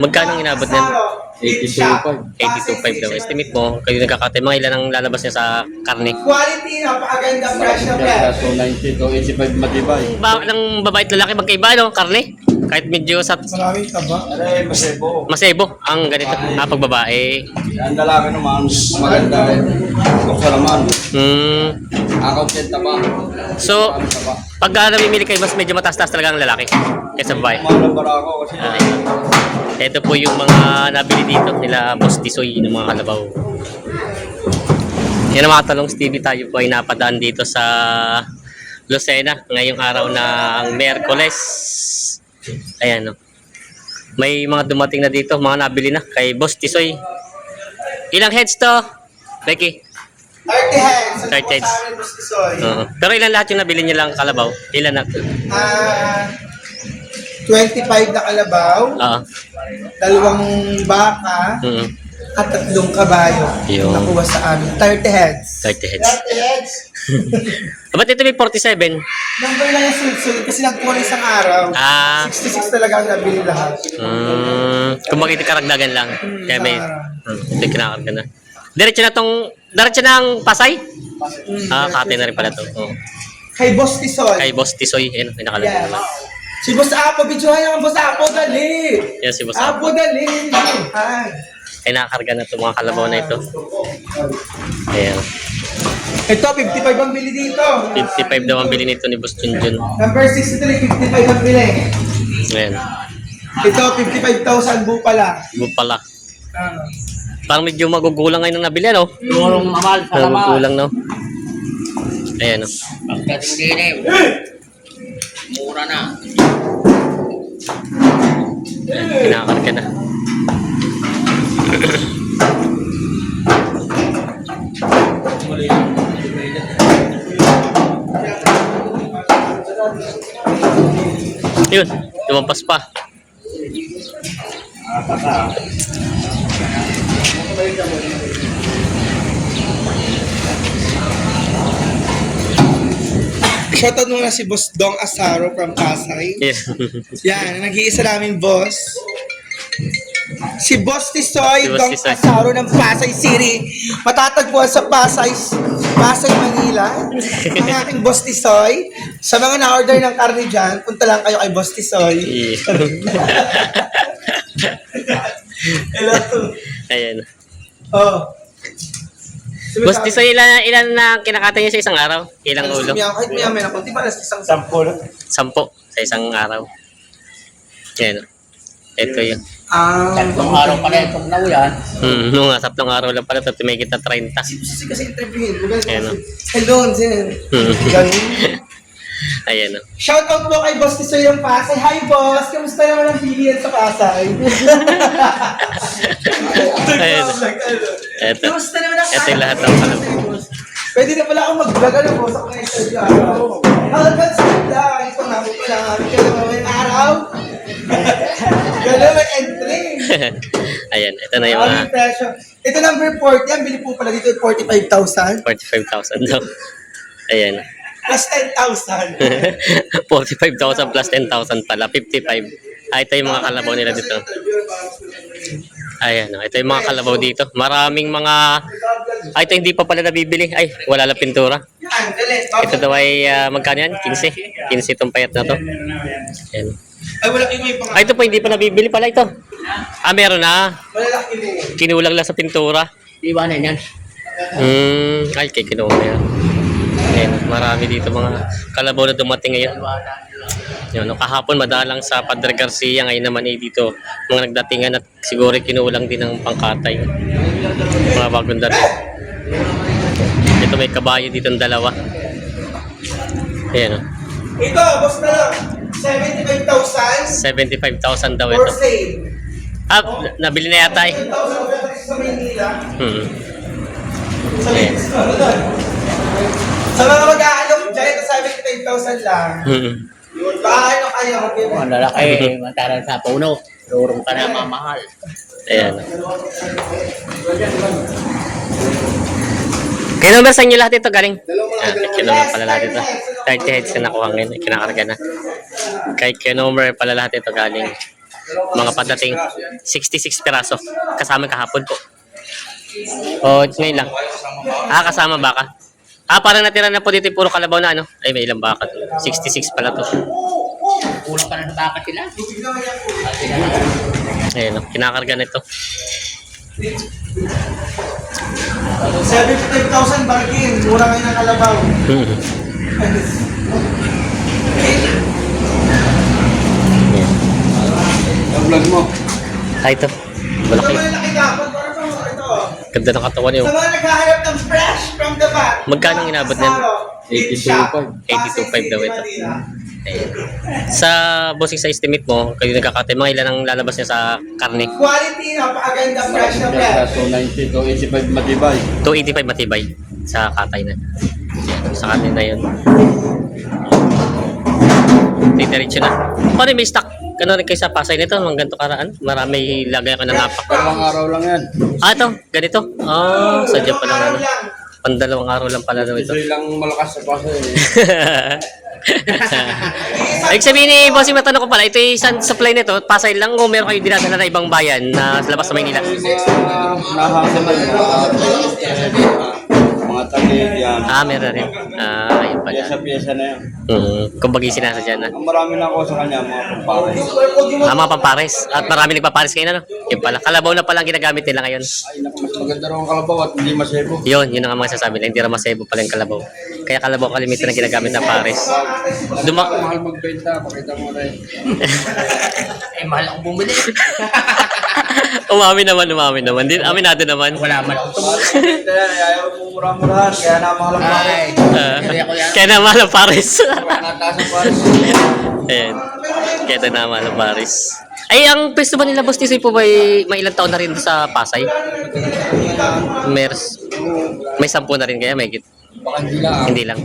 Magkano ang inabot niyan? 82.5. 82.5 daw. Estimate mo, kayo nagkakatay, mga ilan ang lalabas niya sa karne? Quality, napakaganda, fresh na fresh. 290 to 85 matibay. Ng babae at lalaki, magkaiba, no? Karne? Kahit medyo sa Maraming taba. Aray, masebo. masebo, ang ganito. Pag babae. Ang lalaki naman, maganda. Buksa naman. Akaw senta ba? So, pag namimili kayo, mas medyo mataas-taas talaga ang lalaki kaysa babae. Malabara ako kasi. Ito po yung mga nabili dito nila Boss Tisoy ng mga kalabaw. Yan ang mga talong Stevie, tayo po ay napadaan dito sa Lucena ngayong araw ng Miyerkules. Ayan, no. May mga dumating na dito, mga nabili na kay Boss Tisoy. Ilang heads to, Becky? 30 heads. 30 heads. Uh, Pero ilan lahat yung nabili niyo lang kalabaw? Ilan na? 25 na kalabaw, Oo. 2 baka, at 3 kabayo. Yun. Nakuha sa amin. 30 heads. 30 heads. 30 heads. Ba't ito may 47? Number lang yung sunod kasi nagkuha na isang araw. Ah. 66 talaga ang nabili lahat. Kung makita karagdagan lang. Kaya may ito yung kinakarga na. Diretso na ang Pasay? Kate na rin pala ito. Oh. Kay Boss Tisoy. Kay Boss Tisoy, ayun, may nakalagay Yes. naman. Si Boss Apo, videohan yung Boss Apo, dali! Yan si Boss Apo, dali! Ay. Ay, nakakarga na itong mga kalabaw na ito. Ayan. Ito, 55 ang bili dito. 55 daw ang bili nito ni Boss Junjun. Number 63, 55 ang bili. Ayan. Ito, 55,000 buo pala. Iba pala. Parang medyo magugulang ngayon ang nabili, no? Tulong mahal sa laman. Magugulang, no? Ayan, no? Pagdating din eh. Mura na. Kinakarga na. Yun, lumampas pa. Shoutout muna si Boss Dong Asaro from Pasay. Yes. Yan, nag-iisa namin boss. Si Boss Tisoy, Si Boss Dong Tisoy. Asaro ng Pasay City. Matatagpuan sa Pasay, Manila. Ang aking Boss Tisoy. Sa mga na-order ng karne dyan, punta lang kayo kay Boss Tisoy. Hello to. Ayan. Oh. Boss Tisoy, ilan na kinakatay niya sa isang araw? Ilang ulo? Kahit may na kunti, para sa isang 10. 10 sa isang araw. Ayan. Ito yun. Tatlong araw pa na itong nauyan. Nung 3 araw lang pala, ito may kita 30. kasi interviewin. Ayan, oh. Hello, sir. Ganun. Ayan, no? Shout out po kay Boss Tisoy ng Pasay. Hi, Boss! Kamusta naman ang pilihan sa Pasay? Ayan. Ito. Kamusta naman ang Ito yung lahat ng alam. Pwede na pala akong mag-vlog, ano, Boss? Ako na interview araw. Halagang sila. Ito nga po pala. Kaya naman may araw. Gano'n, may entry. Ayan, ito na yung mga Presyo. Ito number 40. Ang bili po pala dito 45,000. 45,000 daw. Ayan. Plus 10,000. 45,000 plus 10,000 pala. 55. Ito yung mga kalabaw nila dito. Ayan, ito yung mga kalabaw dito. Maraming mga... ito hindi pa pala nabibili. Ay, wala lang pintura. Yan, galit. Ito daw ay magkano yan? 15. 15 itong payat na to. Ayan. Ay, wala kayo may pangalan. Ito po, hindi pa nabibili pala ito. Meron na. Malalaki din. Kinulang lang sa pintura. Iwanan yan. Ay, kay kinuha yan. Ayan, marami dito mga kalabaw na dumating ngayon. Yun, no, kahapon madalang sa Padre Garcia, ngayon naman dito mga nagdatingan at siguro kinulang din ng pangkatay. Mga bagong dating. Ito may kabayo dito ng dalawa. Ayan, no. Ito, boss na lang. 75,000 75,000 daw for ito. sale. Nabili na yata eh. 10,000 sa Maynila. Sa Ayan. Sa mga mag-aalok dyan, ito 75,000 lang. Paano kayo? Ang lalaki, mataran sa puno. Turong ka na mamahal. Ayan. Kaya naman sa inyo lahat ito galing? Kaya naman pala lahat ito. 30 heads na nakuha ngayon. Kinakarga na. Kay Kenomer pala lahat ito galing. Mga padating 66 piraso. Kasama kahapon po. O, ngayon lang. Kasama baka. Parang natira na po dito yung puro kalabaw na ano. Ay, may ilang baka. 66 pala to. Kulang pa na sa baka sila. Ayun, kinakarga na ito. 75,000 bargain. Mura ngayon ang kalabaw. Ang vlog mo. Ito. Sa Malaki. mga nakikapag, parang sa ito. Ganda ng katawan niyo. Sa mga naghahanap ng fresh from the bat. Magkano ang inabot niyan? 82.5. 82.5 daw ito. Ayun. Sa bossing sa estimate mo, kayo nagkakatay, mga ilan ang lalabas niya sa karne? Quality, napakaganda, fresh na fresh. So 90 to 85 matibay. 285 matibay sa katay na. Yan, sa karne na yun. Diretso na. Paano may stock? Ano rin kayo sa Pasay nito? Ang ganito karaan? Marami lagay ako ng napak. Dalawang araw lang yan. Ito. Ganito. Sadya pa lang ano. Pandalawang araw lang pala daw ito. Ito lang malakas sa Pasay. Ibig sabihin ni Bossing, matanong ko pala, ito yung isang supply nito, Pasay lang o meron kayo dinadala na ibang bayan na sa labas sa Maynila? Nahasa na mga tagig yan. Meron rin. Ayun pala. Piyesa-piyesa na yan. Kumbaga yung sinasadya na. Ang marami na ako sa kanya, mga kumpare. Mga pampares. At marami nagpapares kayo na, no? Yun pala. Kalabaw na palang ginagamit nila ngayon. Ay, naku, mas maganda raw ang kalabaw at hindi masebo. Yun ang mga sasabi nila. Hindi rin masebo pala yung kalabaw. Kaya kalabaw kalimitan na ginagamit na pares. Mahal magbenta, pakita mo rin. Mahal akong bumili. Umamin naman. Din, aminado naman. Wala man akong tumulong. Kaya ayaw mo mura-murahan, kaya namahal ang pare. Hindi ako yan. Kaya naman ang pares. Nataas ang pare. Ayan. Kaya ito naman ang pares. Ay, ang pwesto ba nila, Boss Tisoy po ba may ilang taon na rin sa Pasay? May 10 na rin kaya, may git. Baka hindi lang. Hindi lang.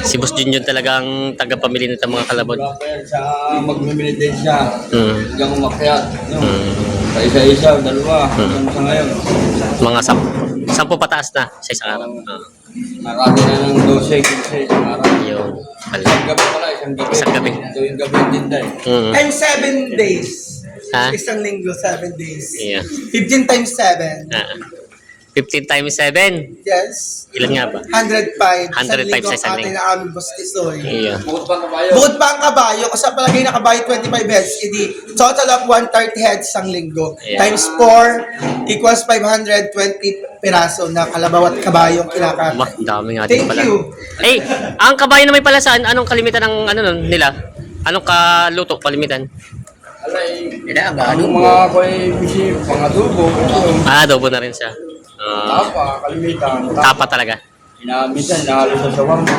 Si Boss Junjun talagang tagapamili nito mga kalabon. Wala pa yan sa magmimilitate siya. Mm. Hanggang umakyat. No? Mm. Sa isa-isa, dalawa. Hanggang sa ngayon. Mga 10 pataas na sa isang araw. Nakati na ng 12, 15 isang araw. Yun. Pala. Isang gabi pala, isang gabi. Isang gabi. Tuwing gabi ang tinda eh. Times 7 days. Ha? Isang linggo, 7 days. Yeah. 15 times 7. 15 times 7. Yes. Ilan nga ba? 105. 105 sa isang atin linggo. na aming Boss Tisoy. Iya. Bukod pa kabayo. Bukod pa ang kabayo, kasi palagay na kabayo 25 heads, edi total of 130 heads isang linggo. Yeah. Times 4 equals 520 piraso na kalabaw at kabayong kinakain. Dami nga din Thank pala. you. Eh, ang kabayo naman pala saan? Anong kalimitan ng ano nun, nila? Anong kaluto kalimitan? Alay, Kailangan ang ano mga koy bisi, pangadubo, Adobo na rin siya. tapa, kalimitan. Tapa talaga. Minsan, nahalo sa shawarma.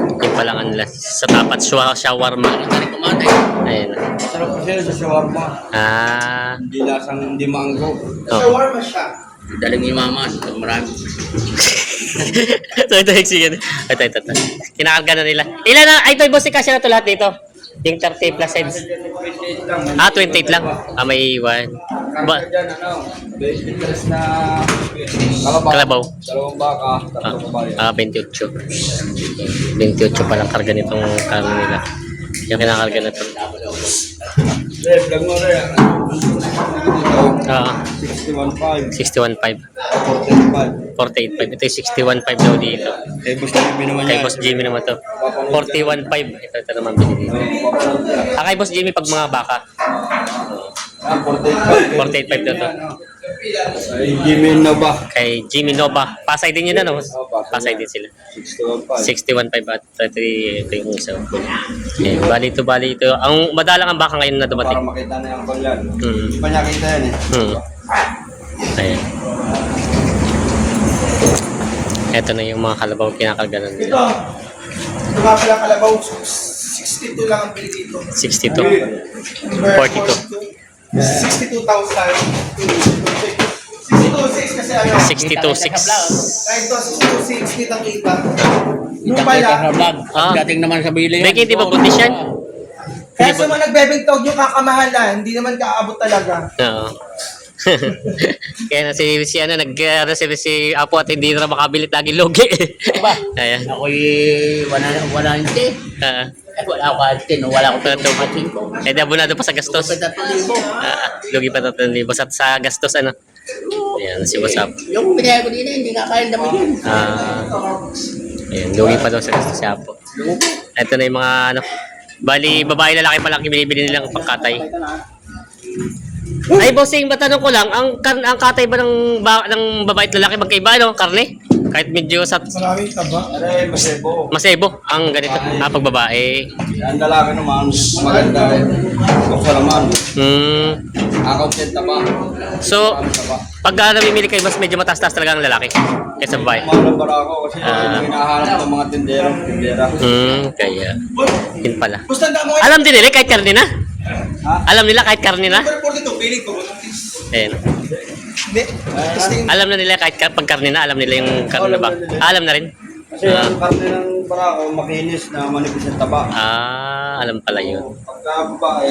Yung pala nga nila. Sa tapat shawarma. Tarik kumatay. Ayun. Sarap kasi sa shawarma. Hindi lasang, hindi manggo. Oh. Shawarma siya. Daling yung mama. Marami. Ito. Ito. Kinakarga na nila. Ilan na? Ito, boss, kasi na ito lahat dito. Yung 30 plus heads. 28 lang. May iwan. Karga dyan, 20 liters na Kalabaw. Dalawang baka, tatlong kabayo. 28. 28 palang karga nitong karne nila. Yung kinakarga na ito. Vlog mo rin. Oo. 61.5. 61.5. 45. 48.5. Ito yung 61.5 daw dito. Kay Boss Jimmy naman Kay yan. Boss Jimmy naman to. 41.5. Ito naman binili dito. Kay Boss Jimmy pag mga baka. 48.5. 48.5 daw to. Ay, Jimmy Nova. Kay Jimmy Nova. Pasay din yun ano? Pasay din sila. 61.5. 61.5 at 30. Ito yung isa. Okay. Bali ito. Ang madalang ang baka ngayon na Para dumating. makita na yung kulyan. Hmm. Hindi pa niya kita yan eh. Ayan. Ito na yung mga kalabaw kinakarganan Ito. nila. Ito nga pala kalabaw. 62 lang ang bili dito. 62. Number 42. 62,000. 62,600 kasi ano. 62.6. Kahit ito, 62,600 kitang-kita. Yung Kita pala, sa vlog. Ah. Dating naman sa bili. Becky, hindi ba buntis yan? kaya sa mga nagbebentog yung kakamahalan, hindi naman kaabot talaga. Oo. Kaya na si ano, si Apo at hindi na makabilit lagi logi. Ba? Ayan. Ako'y wala hindi. Ah, Wala ako atin, wala ko patumatin ko. eh, di abonado pa sa gastos. Sa 3,000. Lugi pa 3,000 at sa gastos ano. Ayan, si Boss Apo. Yung binaya ko din, hindi nga kaya dami yun. Ayan, lugi pa daw sa gastos si Apo. Ito na yung mga ano. Bali, babae lalaki pa lang yung binibili nilang pangkatay. Ay, bossing, matanong ko lang, ang katay ba ng babae at lalaki magkaiba, no? Karne? Kahit medyo sa Maraming taba. Aray, masebo. masebo, ang ganito. Pag babae. Ang lalaki naman, maganda. Buksa naman. Akaw 10 taba. So, Marami taba. pag namimili kayo, mas medyo mataas-taas talaga ang lalaki kaysa babae. Mahal ang barako kasi hinahanap ng mga tindera. Kaya. Yun pala. Basta tanda mo ngayon. Alam din nila kahit karne na? Ha? Alam nila kahit karne na? Number 42, piling ko. Ayan. Hindi. Basta yung Alam na nila kahit pag karne na, alam nila yung karne na ba? Alam na rin? Kasi ang karne ng barako, makinis na manipis ang taba. Alam pala yun. Pagka babae,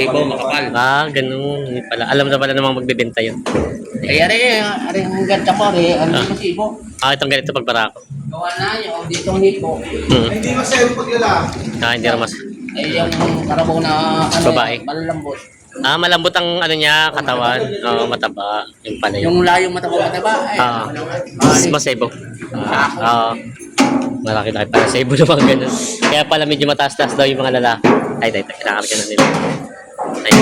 Ibo, makapal. Ganun. Yun pala. Alam na pala namang magbebenta yun. Ay, ari ang ganda ko, ano kasi ibo. Itong ganito pag barako. Gawa na yung ditong hipo. hindi masaya pag lalaki. Hindi na mas. Ay, yung karabaw na Babae. malalambot. Malambot ang ano niya, katawan. Mataba. Yung pala yun. Yung layong mataba, ay, Mas masebo. Malaki-laki para sa ibo naman ganun. Kaya pala medyo mataas-taas daw yung mga lalaki. Ay, kinakarga na nila. Ay.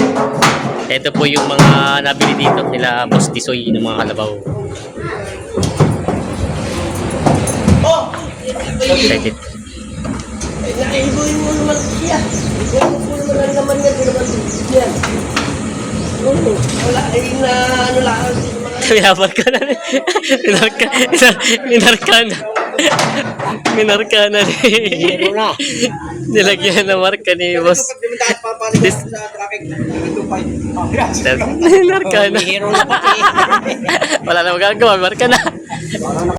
Ito po yung mga nabili dito nila Boss Tisoy ng mga kalabaw. Oh! Excited. Naibuin mo naman siya. Ibuin mo naman ang laman niya. Di naman siya. Wala. Ay na ano lang. Minabar ka na. Minarka na. Minarka na rin. Nilagyan na marka ni Boss. Minarka na. Hero na pati. Wala na magagawa. Marka na.